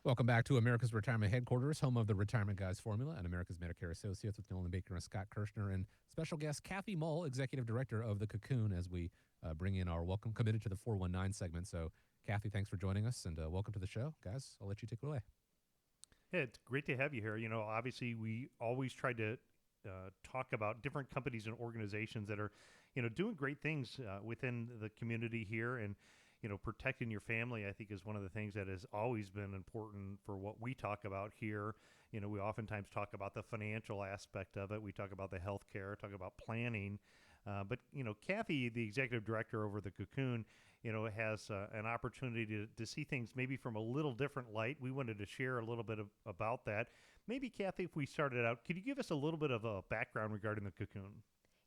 Welcome back to America's Retirement Headquarters, home of the Retirement Guys Formula and America's Medicare Associates with Nolan Baker and Scott Kirshner, and special guest Kathy Mull, Executive Director of the Cocoon, as we bring in our Welcome Committed to the 419 segment. So, Kathy, thanks for joining us, and welcome to the show. Guys, I'll let you take it away. Yeah, it's great to have you here. Obviously, we always try to talk about different companies and organizations that are, doing great things within the community here, and protecting your family. I think is one of the things that has always been important for what we talk about here. We oftentimes talk about the financial aspect of it. We talk about the healthcare, talk about planning. But Kathy, the executive director over the Cocoon, has an opportunity to see things maybe from a little different light. We wanted to share a little bit about that. Maybe, Kathy, if we started out, could you give us a little bit of a background regarding the Cocoon?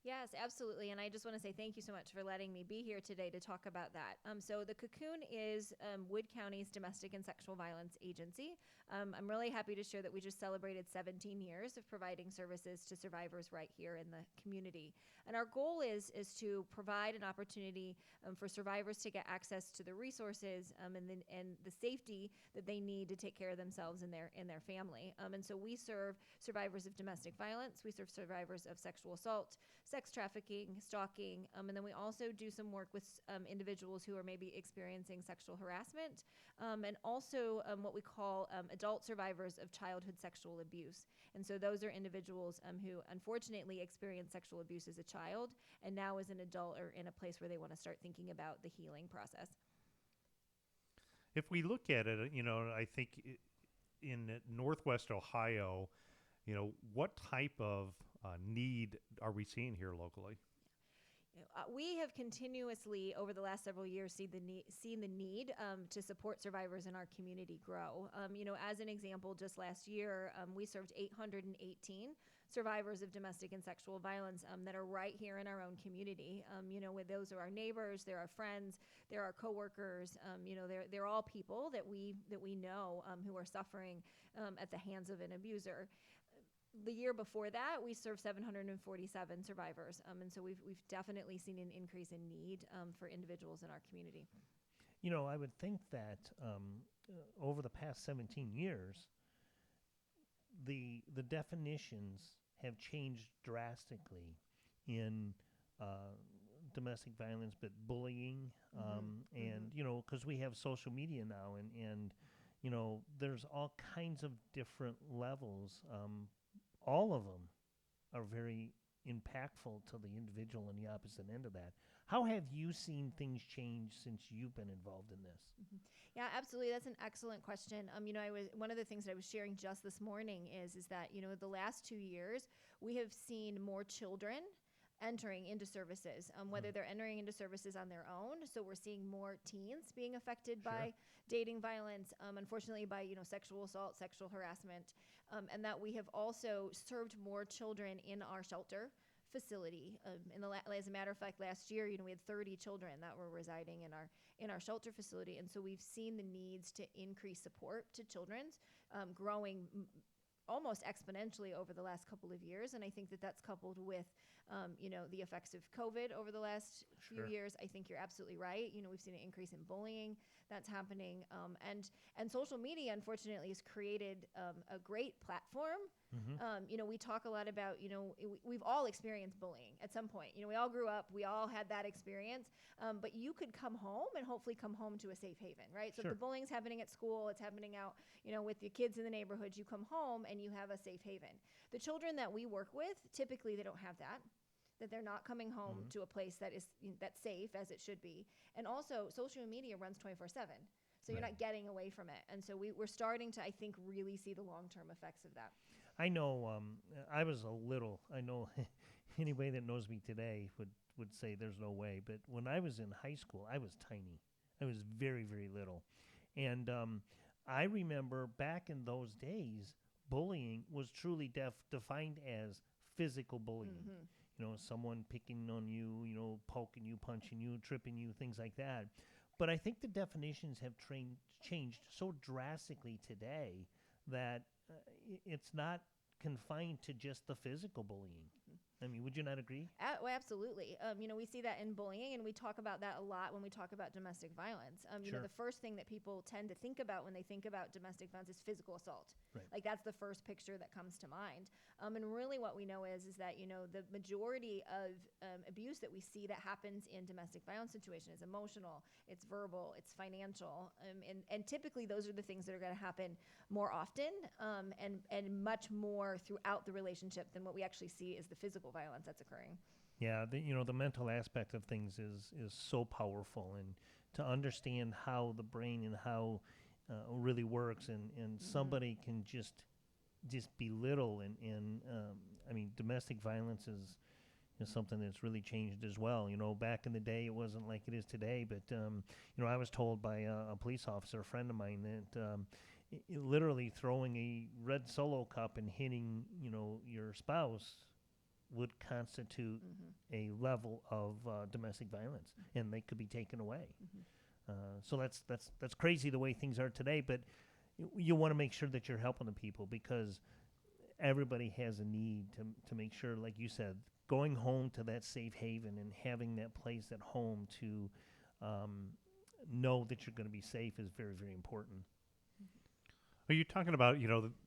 Yes, absolutely. And I just want to say thank you so much for letting me be here today to talk about that. So the Cocoon is Wood County's domestic and sexual violence agency. I'm really happy to share that we just celebrated 17 years of providing services to survivors right here in the community. And our goal is to provide an opportunity for survivors to get access to the resources and the safety that they need to take care of themselves and their family. And so we serve survivors of domestic violence. We serve survivors of sexual assault, sex trafficking, stalking, and then we also do some work with individuals who are maybe experiencing sexual harassment, and also what we call adult survivors of childhood sexual abuse. And so those are individuals who unfortunately experienced sexual abuse as a child and now as an adult are in a place where they want to start thinking about the healing process. If we look at it, I think in Northwest Ohio, what type of need are we seeing here locally? We have continuously, over the last several years, seen the need to support survivors in our community grow. As an example, just last year, we served 818 survivors of domestic and sexual violence that are right here in our own community. With those are our neighbors, they're our friends, they're our coworkers. They're all people that we know who are suffering at the hands of an abuser. The year before that, we served 747 survivors, and so we've definitely seen an increase in need for individuals in our community. I would think that over the past 17 years, the definitions have changed drastically in domestic violence, but bullying, and because we have social media now, and there's all kinds of different levels. All of them are very impactful to the individual on the opposite end of that. How have you seen things change since you've been involved in this? Yeah, absolutely. That's an excellent question. I was one of the things that I was sharing just this morning is that the last 2 years we have seen more children entering into services, whether they're entering into services on their own. So we're seeing more teens being affected by dating violence, unfortunately by sexual assault, sexual harassment, and that we have also served more children in our shelter facility. As a matter of fact, last year, we had 30 children that were residing in our shelter facility, and so we've seen the needs to increase support to children's growing almost exponentially over the last couple of years. And I think that that's coupled with, the effects of COVID over the last few years. I think you're absolutely right. We've seen an increase in bullying that's happening. And social media, unfortunately, has created a great platform. We talk a lot about, we've all experienced bullying at some point. We all grew up, we all had that experience, but you could come home and hopefully come home to a safe haven, right? So if the bullying's happening at school, it's happening out, with the kids in the neighborhood, you come home and you have a safe haven. The children that we work with, typically they don't have that they're not coming home to a place that's safe as it should be. And also social media runs 24/7. So you're not getting away from it. And so we're starting to, I think, really see the long-term effects of that. I know I know anybody that knows me today would say there's no way. But when I was in high school, I was tiny. I was very, very little. And I remember back in those days, bullying was truly defined as physical bullying. Someone picking on you, poking you, punching you, tripping you, things like that. But I think the definitions have changed so drastically today that it's not confined to just the physical bullying. I mean, would you not agree? Well, absolutely. We see that in bullying, and we talk about that a lot when we talk about domestic violence. Sure. The first thing that people tend to think about when they think about domestic violence is physical assault. Right. Like that's the first picture that comes to mind. And really, what we know is that the majority of abuse that we see that happens in domestic violence situation is emotional, it's verbal, it's financial, and typically those are the things that are going to happen more often and much more throughout the relationship than what we actually see is the physical violence that's occurring. Yeah, the mental aspect of things is so powerful, and to understand how the brain and how really works, and somebody can just belittle, and I mean, domestic violence is something that's really changed as well. Back in the day, it wasn't like it is today, but I was told by a police officer, a friend of mine, that literally throwing a red Solo cup and hitting your spouse would constitute a level of domestic violence, and they could be taken away. So that's crazy the way things are today, but you want to make sure that you're helping the people, because everybody has a need to make sure, like you said, going home to that safe haven and having that place at home to know that you're going to be safe is very, very important. Are you talking about,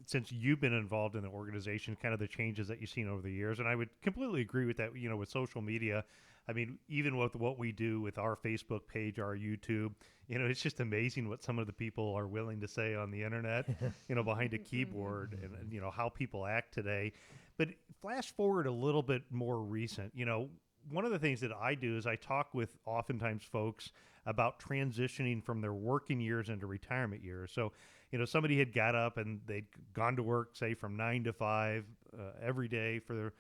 since you've been involved in the organization, kind of the changes that you've seen over the years? And I would completely agree with that, with social media. I mean, even with what we do with our Facebook page, our YouTube, it's just amazing what some of the people are willing to say on the internet, behind a keyboard, and how people act today. But flash forward a little bit more recent, one of the things that I do is I talk with oftentimes folks about transitioning from their working years into retirement years. So, somebody had got up and they'd gone to work, say from 9 to 5 every day for their,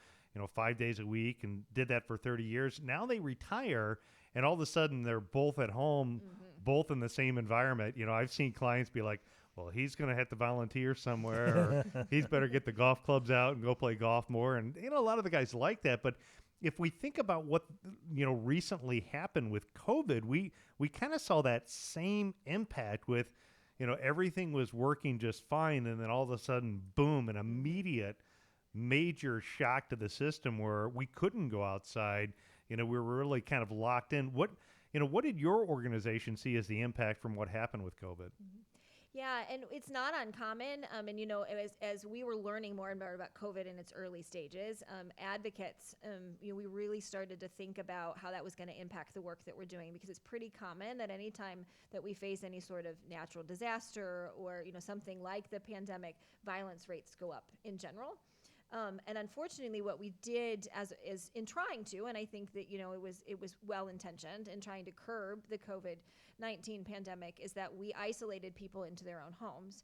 5 days a week, and did that for 30 years. Now they retire, and all of a sudden they're both at home, both in the same environment. I've seen clients be like, well, he's going to have to volunteer somewhere, or he's better get the golf clubs out and go play golf more. And, a lot of the guys like that. But if we think about what, recently happened with COVID, we kind of saw that same impact with, everything was working just fine. And then all of a sudden, boom, an immediate major shock to the system where we couldn't go outside. We were really kind of locked in. What did your organization see as the impact from what happened with COVID? Yeah, and it's not uncommon. As we were learning more and more about COVID in its early stages, advocates, we really started to think about how that was going to impact the work that we're doing, because it's pretty common that anytime that we face any sort of natural disaster or, something like the pandemic, violence rates go up in general. And unfortunately, what we did is in trying to, and I think that it was well intentioned in trying to curb the COVID-19 pandemic, is that we isolated people into their own homes.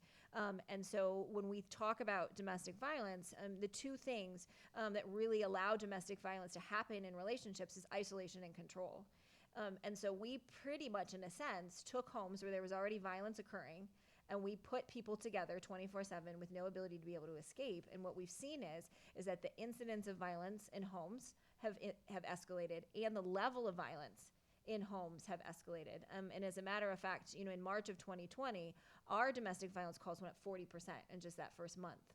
And so when we talk about domestic violence, the two things that really allow domestic violence to happen in relationships is isolation and control. And so we pretty much, in a sense, took homes where there was already violence occurring, and we put people together 24/7 with no ability to be able to escape. And what we've seen is that the incidence of violence in homes have escalated, and the level of violence in homes have escalated. And as a matter of fact, in March of 2020, our domestic violence calls went up 40% in just that first month.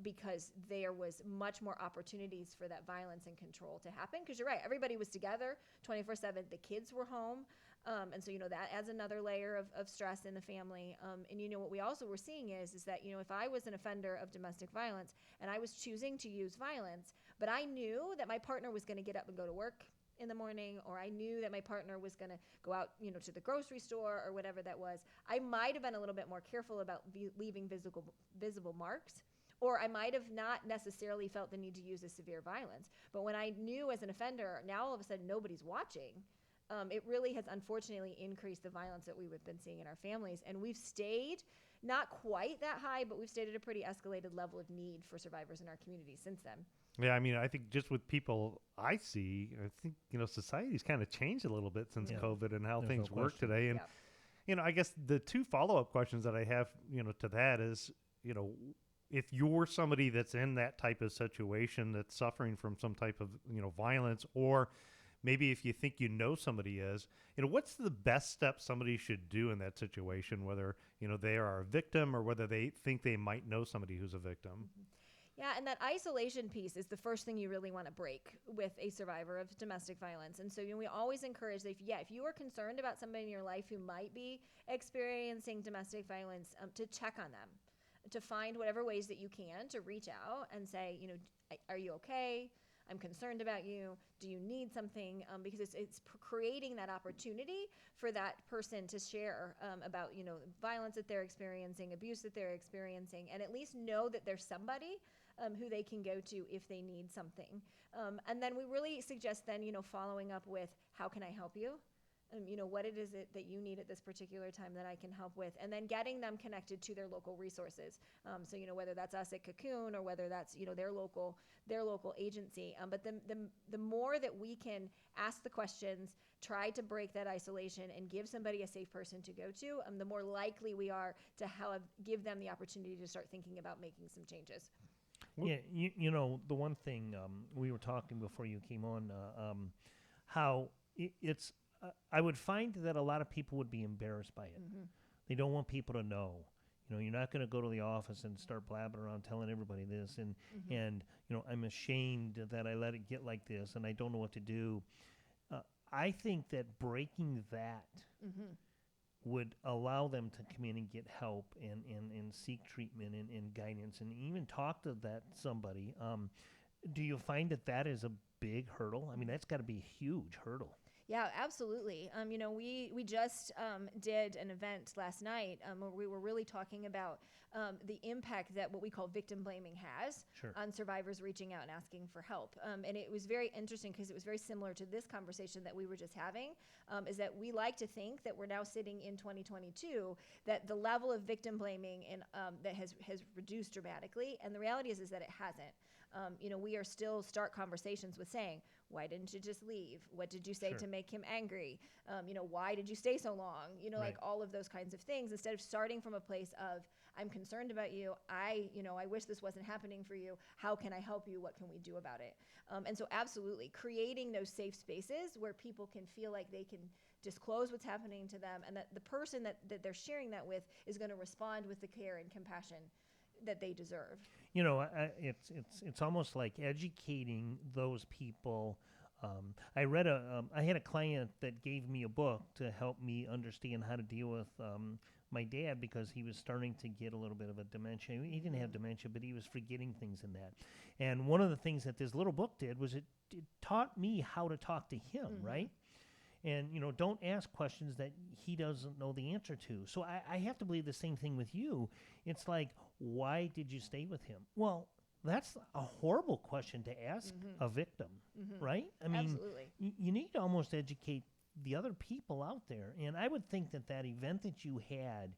Because there was much more opportunities for that violence and control to happen. Because you're right, everybody was together 24/7. The kids were home. And so, that adds another layer of stress in the family. And what we also were seeing is that, if I was an offender of domestic violence and I was choosing to use violence, but I knew that my partner was going to get up and go to work in the morning, or I knew that my partner was going to go out, to the grocery store or whatever that was, I might have been a little bit more careful about leaving visible marks. Or I might have not necessarily felt the need to use a severe violence. But when I knew as an offender, now all of a sudden nobody's watching, it really has unfortunately increased the violence that we've been seeing in our families. And we've stayed not quite that high, but we've stayed at a pretty escalated level of need for survivors in our community since then. Yeah, I mean, I think just with people I see, I think, society's kind of changed a little bit since COVID and how things work today. And, I guess the two follow-up questions that I have, to that is, if you're somebody that's in that type of situation that's suffering from some type of, violence, or maybe if you think somebody is, what's the best step somebody should do in that situation, whether, they are a victim or whether they think they might know somebody who's a victim? Yeah, and that isolation piece is the first thing you really want to break with a survivor of domestic violence. And so, we always encourage that if you are concerned about somebody in your life who might be experiencing domestic violence, to check on them, to find whatever ways that you can to reach out and say, are you okay? I'm concerned about you. Do you need something? Because it's creating that opportunity for that person to share about, violence that they're experiencing, abuse that they're experiencing, and at least know that there's somebody who they can go to if they need something. And then we really suggest then, following up with, how can I help you? What it is that you need at this particular time that I can help with, and then getting them connected to their local resources. So, whether that's us at Cocoon or whether that's, their local agency. But the more that we can ask the questions, try to break that isolation and give somebody a safe person to go to, the more likely we are to give them the opportunity to start thinking about making some changes. Yeah, the one thing we were talking before you came on, how it's I would find that a lot of people would be embarrassed by it. Mm-hmm. They don't want people to know. You're not going to go to the office and start blabbing around telling everybody this, and I'm ashamed that I let it get like this, and I don't know what to do. I think that breaking that would allow them to come in and get help and seek treatment and guidance and even talk to that somebody. Do you find that is a big hurdle? I mean, that's got to be a huge hurdle. Yeah, absolutely. We just did an event last night where we were really talking about the impact that what we call victim blaming has on survivors reaching out and asking for help. And it was very interesting because it was very similar to this conversation that we were just having, is that we like to think that we're now sitting in 2022, that the level of victim blaming that has reduced dramatically. And the reality is that it hasn't. We are still start conversations with saying, why didn't you just leave? What did you say to make him angry? Why did you stay so long? Like all of those kinds of things, instead of starting from a place of, I'm concerned about you. I wish this wasn't happening for you. How can I help you? What can we do about it? And so absolutely creating those safe spaces where people can feel like they can disclose what's happening to them, and that the person that they're sharing that with is going to respond with the care and compassion that they deserve. It's almost like educating those people. I had a client that gave me a book to help me understand how to deal with my dad, because he was starting to get a little bit of a dementia. He didn't have dementia, but he was forgetting things in that. And one of the things that this little book did was it taught me how to talk to him, right? And, don't ask questions that he doesn't know the answer to. So I have to believe the same thing with you. It's like, why did you stay with him? Well, that's a horrible question to ask a victim, right? I mean, absolutely. You need to almost educate the other people out there. And I would think that event that you had,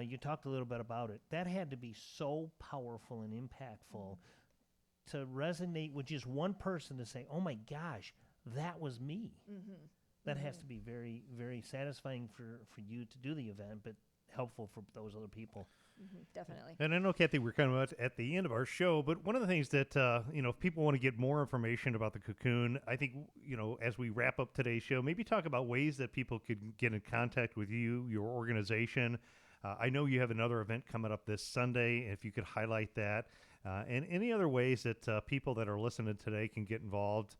you talked a little bit about it, that had to be so powerful and impactful to resonate with just one person to say, oh my gosh, that was me. That has to be very, very satisfying for you to do the event, but helpful for those other people. Definitely. And I know, Kathy, we're kind of at the end of our show, but one of the things that, if people want to get more information about the Cocoon, I think, as we wrap up today's show, maybe talk about ways that people could get in contact with you, your organization. I know you have another event coming up this Sunday, if you could highlight that. And any other ways that people that are listening today can get involved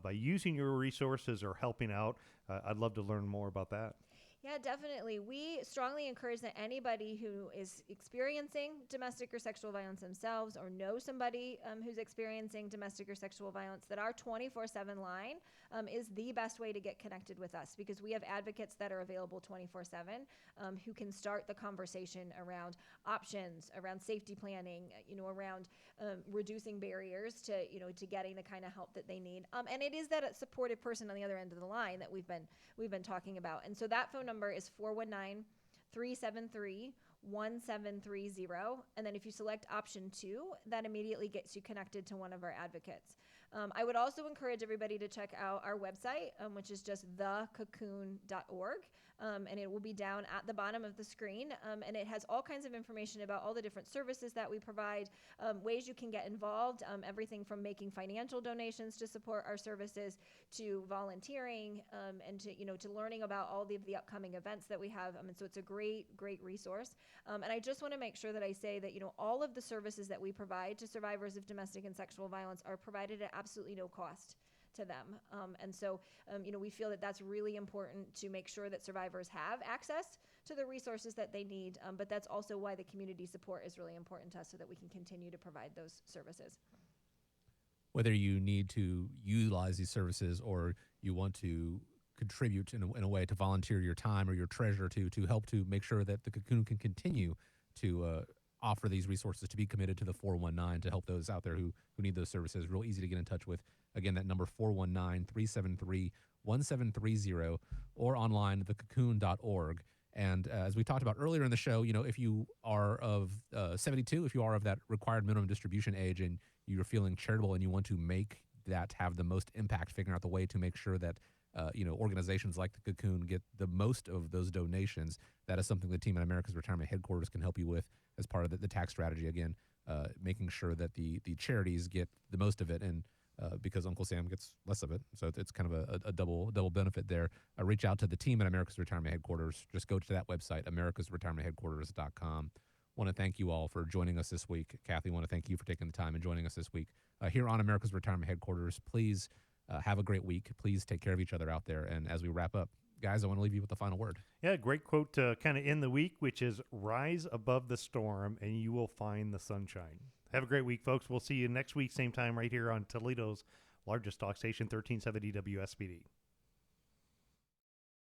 by using your resources or helping out. I'd love to learn more about that. Yeah, definitely. We strongly encourage that anybody who is experiencing domestic or sexual violence themselves, or know somebody who's experiencing domestic or sexual violence, that our 24/7 line is the best way to get connected with us, because we have advocates that are available 24/7 who can start the conversation around options, around safety planning, around reducing barriers to getting the kind of help that they need. And it is that supportive person on the other end of the line that we've been talking about. And so that phone number is 419-373-1730. And then if you select option 2, that immediately gets you connected to one of our advocates. I would also encourage everybody to check out our website, which is just thecocoon.org. and it will be down at the bottom of the screen. And it has all kinds of information about all the different services that we provide, ways you can get involved, everything from making financial donations to support our services to volunteering, and to learning about all the upcoming events that we have. And so it's a great resource. And I just want to make sure that I say that, all of the services that we provide to survivors of domestic and sexual violence are provided at absolutely no cost to them. And so, we feel that that's really important to make sure that survivors have access to the resources that they need. But that's also why the community support is really important to us, so that we can continue to provide those services. Whether you need to utilize these services or you want to contribute in a way to volunteer your time or your treasure to help to make sure that the Cocoon can continue to offer these resources, to be committed to the 419, to help those out there who need those services. Real easy to get in touch with. Again, that number 419-373-1730, or online, thecocoon.org. And as we talked about earlier in the show, if you are of 72, if you are of that required minimum distribution age and you're feeling charitable and you want to make that have the most impact, figuring out the way to make sure that organizations like the Cocoon get the most of those donations, that is something the team at America's Retirement Headquarters can help you with as part of the tax strategy. Again, making sure that the charities get the most of it, and because Uncle Sam gets less of it. So it's kind of a double benefit there. Reach out to the team at America's Retirement Headquarters. Just go to that website, americasretirementheadquarters.com. Want to thank you all for joining us this week. Kathy, want to thank you for taking the time and joining us this week here on America's Retirement Headquarters. Please have a great week. Please take care of each other out there. And as we wrap up, guys, I want to leave you with the final word. Yeah, great quote to kind of end the week, which is, "Rise above the storm and you will find the sunshine." Have a great week, folks. We'll see you next week, same time right here on Toledo's largest talk station, 1370 WSBD.